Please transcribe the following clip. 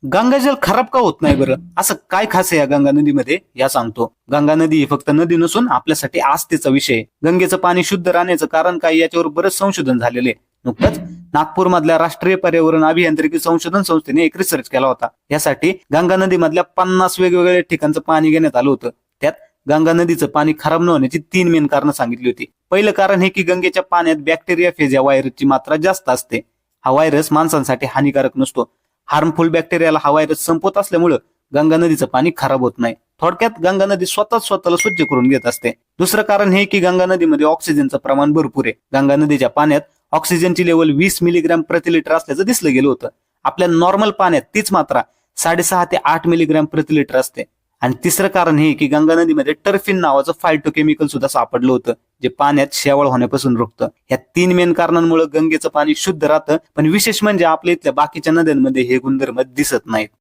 गंगाजल खराब का होत नाही बरं? असं काय खास आहे या गंगा नदीमध्ये या सांगतो. गंगा नदी ही फक्त नदी नसून आपल्यासाठी आस्थेचा विषय आहे. गंगेचं पाणी शुद्ध राहण्याचं कारण काय याच्यावर बरंच संशोधन झालेलं आहे. नुकतंच नागपूर मधल्या राष्ट्रीय पर्यावरण अभियांत्रिकी संशोधन संस्थेने एक रिसर्च केला होता. यासाठी गंगा नदी मधल्या 50 वेगवेगळ्या ठिकाणचं पाणी घेण्यात आलं होतं. त्यात गंगा नदीचं पाणी खराब न होण्याची 3 मेन कारणं सांगितली होती. पहिलं कारण हे की गंगेच्या पाण्यात बॅक्टेरिया फेज या व्हायरसची मात्रा जास्त असते. हा व्हायरस माणसांसाठी हानिकारक नसतो. हार्मफुल बॅक्टेरियाला हा व्हायरस संपत असल्यामुळे गंगा नदीचं पाणी खराब होत नाही. थोडक्यात गंगा नदी स्वतःच स्वतःला स्वच्छ करून घेत असते. दुसरं कारण हे की गंगा नदीमध्ये ऑक्सिजनचं प्रमाण भरपूर आहे. गंगा नदीच्या पाण्यात ऑक्सिजनची लेवल 20 मिलीग्रॅम प्रति लिटर असल्याचं दिसलं गेलं होतं. आपल्या नॉर्मल पाण्यात तीच मात्रा 6.5 ते 8 मिलीग्रॅम प्रति लिटर असते. आणि तिसरं कारण हे की गंगा नदीमध्ये टर्फिन नावाचं फायटोकेमिकल सुद्धा सापडलं होतं, जे पाण्यात शेवाळ होण्यापासून रोखतं. या 3 मेन कारणांमुळे गंगेचं पाणी शुद्ध राहतं. पण विशेष म्हणजे आपल्या इथल्या बाकीच्या नद्यांमध्ये हे गुणधर्म दिसत नाहीत.